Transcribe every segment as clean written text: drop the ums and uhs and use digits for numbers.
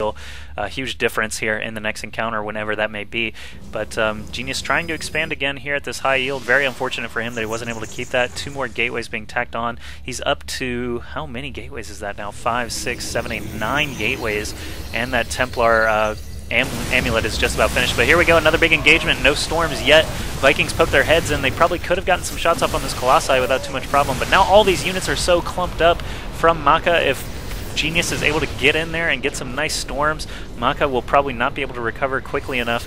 a huge difference here in the next encounter, whenever that may be. But Genius trying to expand again here at this high yield. Very unfortunate for him that he wasn't able to keep that. 2 more gateways being tacked on. He's up to, how many gateways is that now? 5, 6, 7, 8, 9 gateways. And that Templar amulet is just about finished. But here we go, another big engagement. No storms yet. Vikings poke their heads in. They probably could have gotten some shots off on this Colossi without too much problem. But now all these units are so clumped up from Maka. If Genius is able to get in there and get some nice storms, Maka will probably not be able to recover quickly enough.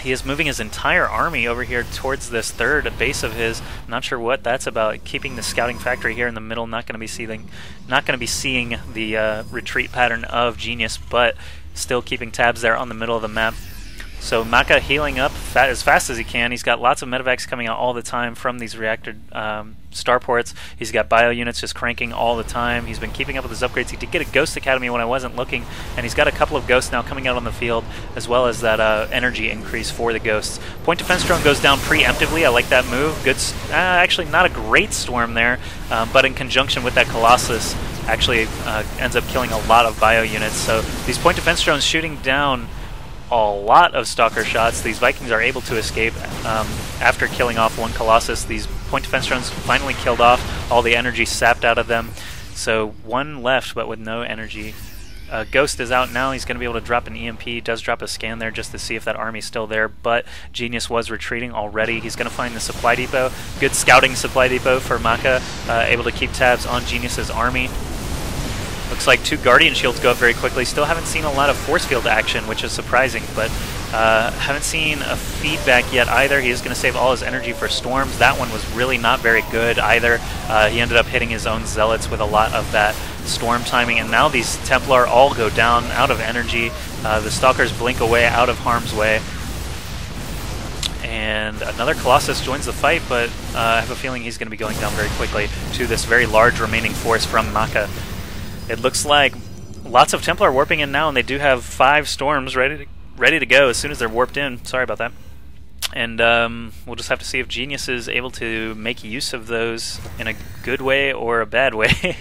He is moving his entire army over here towards this third base of his. Not sure what that's about. Keeping the scouting factory here in the middle. Not going to be seeing the retreat pattern of Genius, but still keeping tabs there on the middle of the map. So Maka healing up as fast as he can. He's got lots of medevacs coming out all the time from these reactor starports. He's got bio units just cranking all the time. He's been keeping up with his upgrades. He did get a Ghost Academy when I wasn't looking, and he's got a couple of ghosts now coming out on the field, as well as that energy increase for the ghosts. Point defense drone goes down preemptively. I like that move. Good, actually not a great storm there, but in conjunction with that Colossus, actually ends up killing a lot of bio units. So these point defense drones shooting down a lot of Stalker shots. These Vikings are able to escape after killing off one Colossus. These point defense drones finally killed off, all the energy sapped out of them. So 1 left, but with no energy. Ghost is out now. He's going to be able to drop an EMP. Does drop a scan there just to see if that army's still there, but Genius was retreating already. He's going to find the supply depot. Good scouting supply depot for Maka, able to keep tabs on Genius's army. Looks like 2 Guardian Shields go up very quickly. Still haven't seen a lot of force field action, which is surprising, but haven't seen a feedback yet either. He is going to save all his energy for storms. That one was really not very good either. He ended up hitting his own Zealots with a lot of that storm timing, and now these Templar all go down, out of energy. The Stalkers blink away, out of harm's way. And another Colossus joins the fight, but I have a feeling he's going to be going down very quickly to this very large remaining force from Maka. It looks like lots of Templar warping in now, and they do have 5 storms ready to go as soon as they're warped in. Sorry about that. And we'll just have to see if Genius is able to make use of those in a good way or a bad way.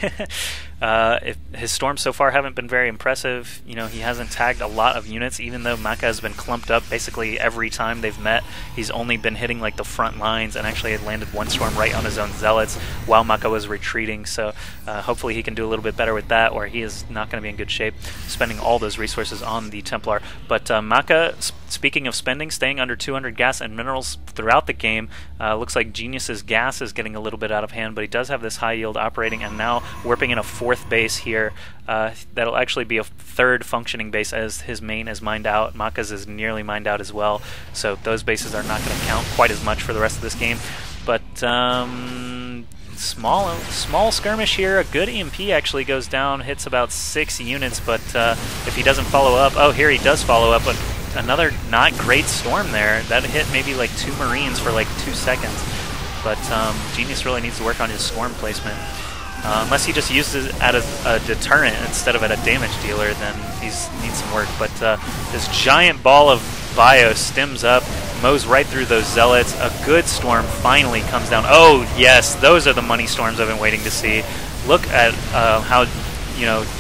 If his storms so far haven't been very impressive. You know, he hasn't tagged a lot of units, even though Maka has been clumped up basically every time they've met. He's only been hitting like the front lines, and actually had landed 1 storm right on his own Zealots while Maka was retreating. So hopefully he can do a little bit better with that, or he is not going to be in good shape spending all those resources on the Templar. But Maka, speaking of spending, staying under 200 gas and minerals throughout the game. Looks like Genius's gas is getting a little bit out of hand, but he does have this high yield operating, and now warping in a 4th base here. That'll actually be a 3rd functioning base, as his main is mined out. Maka's is nearly mined out as well, so those bases are not going to count quite as much for the rest of this game. But small skirmish here. A good EMP actually goes down, hits about 6 units, but if he doesn't follow up, oh, here he does follow up, but another not great storm there. That hit maybe like 2 Marines for like 2 seconds. But Genius really needs to work on his storm placement. Unless he just uses it as a deterrent instead of at a damage dealer, then he needs some work. But this giant ball of bio stems up, mows right through those Zealots. A good storm finally comes down. Oh yes, those are the money storms I've been waiting to see. Look at how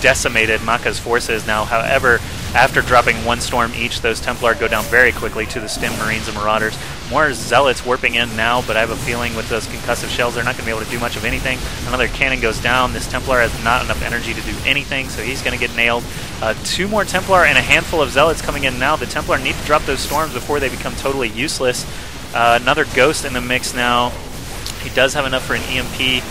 decimated Maka's force is now. However, after dropping 1 storm each, those Templar go down very quickly to the Stim Marines and Marauders. More Zealots warping in now, but I have a feeling with those concussive shells they're not going to be able to do much of anything. Another cannon goes down. This Templar has not enough energy to do anything, so he's going to get nailed. 2 more Templar and a handful of Zealots coming in now. The Templar need to drop those storms before they become totally useless. Another Ghost in the mix now. He does have enough for an EMP.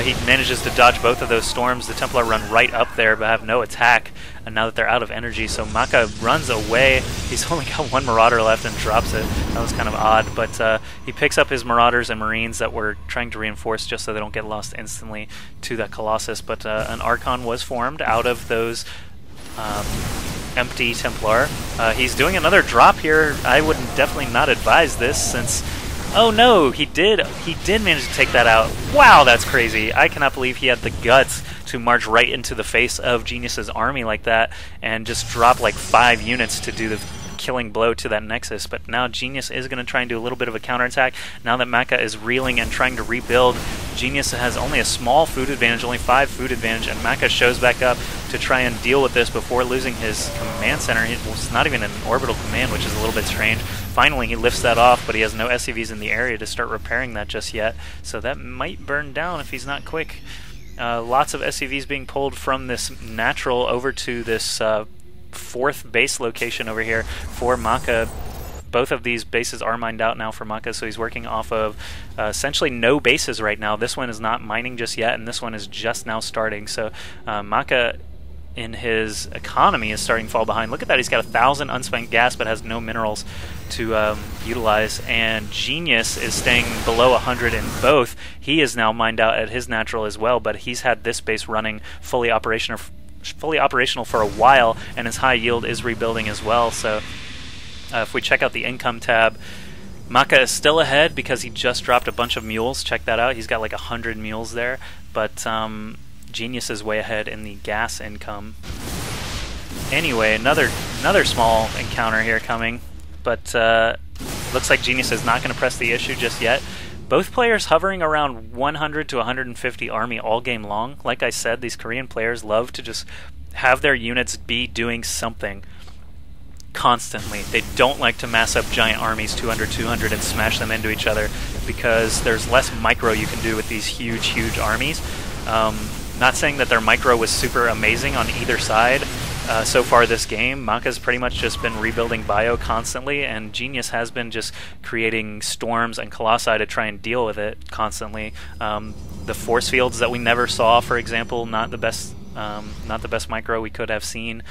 He manages to dodge both of those storms. The Templar run right up there, but have no attack. And now that they're out of energy, so Maka runs away. He's only got 1 Marauder left and drops it. That was kind of odd, but he picks up his Marauders and Marines that were trying to reinforce just so they don't get lost instantly to that Colossus. But an Archon was formed out of those empty Templar. He's doing another drop here. I would definitely not advise this, since... Oh no, he did manage to take that out. Wow, that's crazy. I cannot believe he had the guts to march right into the face of Genius's army like that and just drop like 5 units to do the killing blow to that Nexus. But now Genius is going to try and do a little bit of a counterattack. Now that Maka is reeling and trying to rebuild, Genius has only a small food advantage, only 5 food advantage, and Maka shows back up to try and deal with this before losing his command center. It's not even an orbital command, which is a little bit strange. Finally, he lifts that off, but he has no SCVs in the area to start repairing that just yet, so that might burn down if he's not quick. Lots of SCVs being pulled from this natural over to this 4th base location over here for Maka. Both of these bases are mined out now for Maka, so he's working off of essentially no bases right now. This one is not mining just yet, and this one is just now starting. So Maka, in his economy, is starting to fall behind. Look at that, he's got 1,000 unspent gas but has no minerals to utilize, and Genius is staying below 100 in both. He is now mined out at his natural as well, but he's had this base running fully operational for a while, and his high yield is rebuilding as well. So if we check out the income tab, Maka is still ahead because he just dropped a bunch of mules. Check that out. He's got like 100 mules there. But Genius is way ahead in the gas income. Anyway, another small encounter here coming. But looks like Genius is not going to press the issue just yet. Both players hovering around 100 to 150 army all game long. Like I said, these Korean players love to just have their units be doing something constantly. They don't like to mass up giant armies 200 and smash them into each other, because there's less micro you can do with these huge armies. Not saying that their micro was super amazing on either side so far this game. Maka's pretty much just been rebuilding bio constantly, and Genius has been just creating storms and colossi to try and deal with it constantly. The force fields that we never saw, for example, not the best micro we could have seen.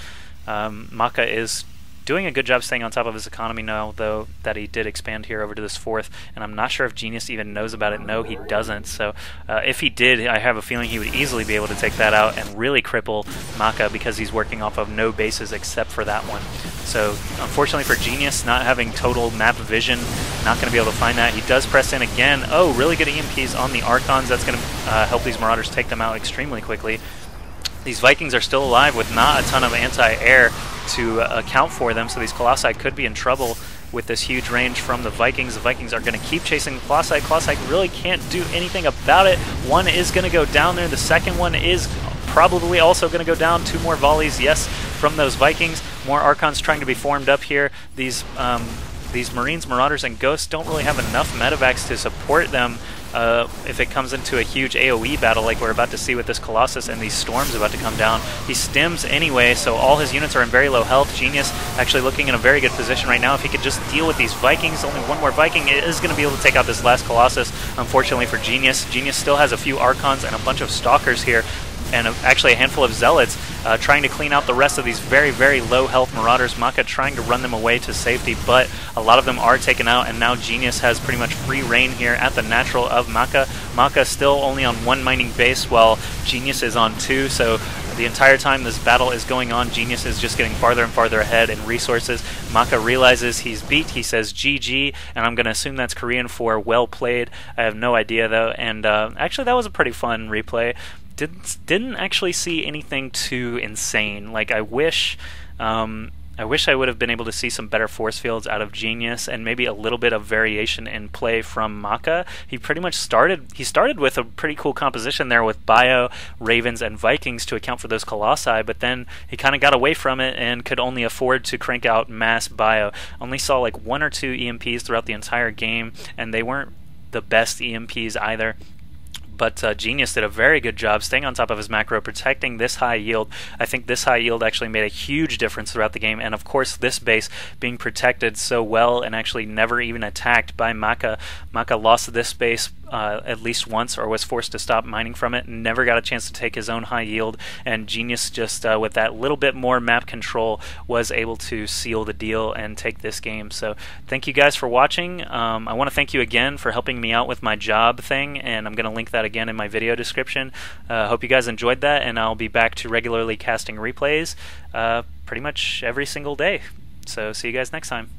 Maka is doing a good job staying on top of his economy now, though, that he did expand here over to this 4th, and I'm not sure if Genius even knows about it. No, he doesn't. So if he did, I have a feeling he would easily be able to take that out and really cripple Maka, because he's working off of no bases except for that one. So unfortunately for Genius, not having total map vision, not going to be able to find that. He does press in again. Oh, really good EMPs on the Archons. That's going to help these Marauders take them out extremely quickly. These Vikings are still alive with not a ton of anti-air to account for them, so these Colossi could be in trouble with this huge range from the Vikings. The Vikings are going to keep chasing the Colossi. Colossi really can't do anything about it. One is going to go down there. The second one is probably also going to go down. 2 more volleys, yes, from those Vikings. More Archons trying to be formed up here. These Marines, Marauders, and Ghosts don't really have enough medevacs to support them if it comes into a huge AoE battle like we're about to see with this Colossus and these storms about to come down. He stims anyway, so all his units are in very low health. Genius actually looking in a very good position right now. If he could just deal with these Vikings, only one more Viking is going to be able to take out this last Colossus. Unfortunately for Genius, Genius still has a few Archons and a bunch of Stalkers here, and actually a handful of Zealots trying to clean out the rest of these very low health Marauders. Maka trying to run them away to safety, but a lot of them are taken out, and now Genius has pretty much free reign here at the natural of Maka. Maka still only on 1 mining base while Genius is on 2, so the entire time this battle is going on, Genius is just getting farther and farther ahead in resources. Maka realizes he's beat. He says GG, and I'm going to assume that's Korean for well played. I have no idea though, and actually that was a pretty fun replay. Didn't actually see anything too insane. Like I wish I would have been able to see some better force fields out of Genius, and maybe a little bit of variation in play from Maka. He pretty much started with a pretty cool composition there with Bio, Ravens, and Vikings to account for those Colossi, but then he kind of got away from it and could only afford to crank out mass Bio. Only saw like 1 or 2 EMPs throughout the entire game, and they weren't the best EMPs either. But Genius did a very good job staying on top of his macro, protecting this high yield. I think this high yield actually made a huge difference throughout the game, and of course this base being protected so well and actually never even attacked by Maka. Maka lost this base at least once, or was forced to stop mining from it, and never got a chance to take his own high yield, and Genius just with that little bit more map control was able to seal the deal and take this game. So thank you guys for watching. I want to thank you again for helping me out with my job thing, and I'm going to link that again in my video description. Hope you guys enjoyed that, and I'll be back to regularly casting replays pretty much every single day. So see you guys next time.